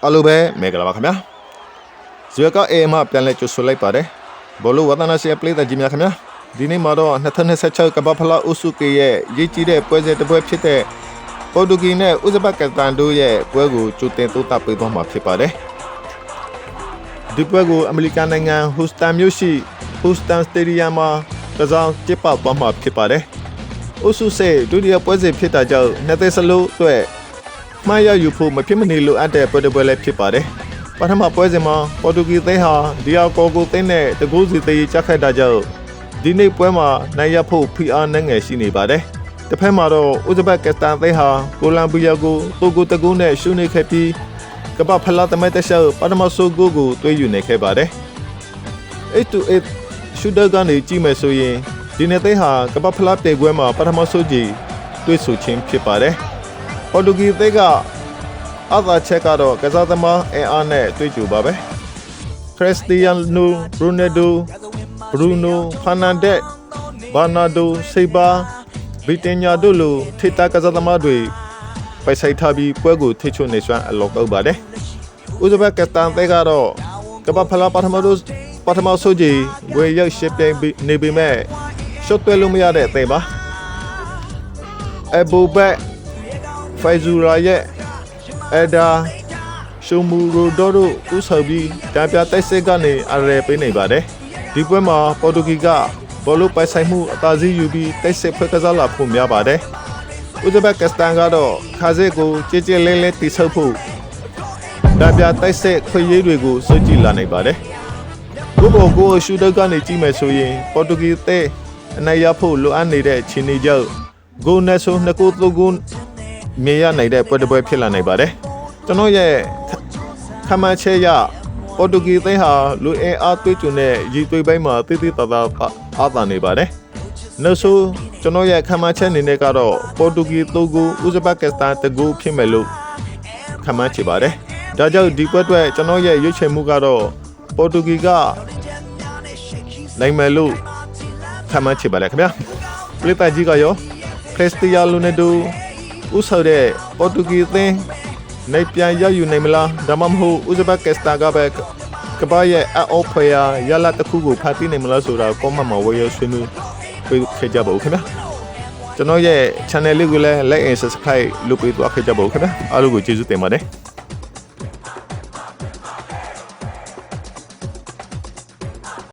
အလိုပဲမေဂလာပါခင်ဗျာဇွေကအေမပြန်လဲကျဆူလိုက်ပါတယ်ဘောလုံးဝဒနာစီပလေးတဲ့ကြီးများခင်ဗျာဒီနေ့မှာတော့2026ကမ္ဘာဖလားအုပ်စုကရဲ့ရည်ကြီးတဲ့ပွဲစဉ်တစ်ပွဲဖြစ်တဲ့ပေါ်တူဂီနဲ့ဥဇဘက်ကစ္စတန်တို့ရဲ့ပွဲကိုကြိုတင်သုံးသပ်ပေးသွားမှာဖြစ်ပါတယ်ဒီပွဲကိုအမေရိကန်နိုင်ငံဟူစတန်မြို့ရှိဟူစတန်စတေဒီယမ်မှာကစားကျင်းပသွားမှာဖြစ်ပါတယ်အုပ်စုစေဒုတိယပွဲစဉ်ဖြစ်တာကြောင့်နှစ်သက်စလုံးအတွက်မှားရယူဖို့မဖြစ်မနေလိုအပ်တဲ့ပွဲတစ်ပွဲလည်းဖြစ်ပါတယ်ပထမပွဲစဉ်မှာပေါ်တူဂီသင်းဟာဒီယာကိုကိုသင်းနဲ့တကူးစီသေးချက်ခတ်တာကြောင့်ဒီနေ့ပွဲမှာနိုင်ရဖို့ဖိအားနဲ့ငယ်ရှိနေပါတယ်တစ်ဖက်မှာတော့ဥဇဘက်ကစ္စတန်သင်းဟာကိုလံဘီယာကိုတိုဂိုတကူးနဲ့ရှုနေခဲ့ပြီးကမ္ဘာဖလားသမိုင်းတရှောက်ပထမဆုံးဂိုးကိုသွေးယူနေခဲ့ပါတယ်8-8ရှူတာကနေကြည့်မယ်ဆိုရင်ဒီနေ့သင်းဟာကမ္ဘာဖလားပြေပွဲမှာပထမဆုံးကြိမ်တွေ့ဆုံခြင်းဖြစ်ပါတယ်ပေါ်တူဂီသင်းကအသာချက်ကတော့ကစားသမားအင်အားနဲ့တွေ့ကြပါပဲခရစ္စတီယာနိုရိုနယ်ဒိုဘရူနိုဖာနန်ဒက်ဘာနာဒိုဆေဘာဗီတင်ညာတို့လိုထိပ်သကစားသမားတွေပိုက်ဆိုင်ထားပြီးပွဲကိုထိချုံနေစွမ်းအလောက်ကောက်ပါတယ်ဥဇဘက်ကစ္စတန်သင်းကတော့ကမ္ဘာဖလားပထမဆုံးကြိမ်ဝေရောက်ရှစ်ပြိုင်နေပေမဲ့ရှော့တွဲလို့မရတဲ့အသင်းပါအဘူဘက်ဖိုင်ဇူရာရဲ့အဒါရှုံမူရိုဒိုတို့ဥဆောင်ပြီးတံပြတိုက်စစ်ကနေအရဲပေးနေပါတယ်ဒီပွဲမှာပေါ်တူဂီကဘောလုံးပိုင်ဆိုင်မှုအသာစီးယူပြီးတိုက်စစ်ဖွဲ့ကစားလာဖို့များပါတယ်ဥဇဘက်ကစ္စတန်ကတော့ခါစစ်ကိုကြည်ကြည်လေးလေးတိဆုပ်ဖို့တံပြတိုက်စစ်ခွေရေးတွေကိုစုကြည့်လာနိုင်ပါတယ်ကိုရှူတာကနေကြည့်မယ်ဆိုရင်ပေါ်တူဂီတဲ့အနိုင်ရဖို့လိုအပ်နေတဲ့ခြေနေကြောင့်ဂိုနယ်ဆို2ဂိုး3ဂိုးမြင်ရနိုင်တဲ့ပွဲတစ်ပွဲဖြစ်လာနိုင်ပါတယ်ကျွန်တော်ရဲ့ခမန်းချဲရပေါ်တူဂီသင်းဟာလူအင်အားသွေးကြွတဲ့ရီသွေးပိုင်းမှာတိတိတသာအားသာနေပါတယ်နောက်ဆိုကျွန်တော်ရဲ့ခမန်းချဲအနေနဲ့ကတော့ပေါ်တူဂီ3ဂိုးဥဇဘက်ကစ္စတန်1ဂိုးဖြစ်မယ်လို့ခမန်းချပါတယ်ဒါကြောင့်ဒီပွဲအတွက်ကျွန်တော်ရဲ့ရွေးချယ်မှုကတော့ပေါ်တူဂီကနိုင်မယ်လို့ခမန်းချပါလေခင်ဗျာပလီတာကြီးကရောခရစ္စတီယာနိုနယ်ဒိုဥဆော်တဲ့ပေါ်တူဂီသင်းနိုင်ပြန်ရယူနိုင်မလားဒါမှမဟုတ်ဥဇဘက်ကစ္စတန်ကပဲကဘာရဲ့အော်ဖေယာရလာတခုကိုဖတ်သိနိုင်မလားဆိုတာကောမန့်မှာဝေရဆွေးနွေးပေးခဲ့ကြပါဦးခင်ဗျာကျွန်တော်ရဲ့ channel လေးကိုလည်း like and subscribe လုပ်ပေးသွားခဲ့ကြပါဦးခင်ဗျာအားလုံးကိုကျေးဇူးတင်ပါတယ်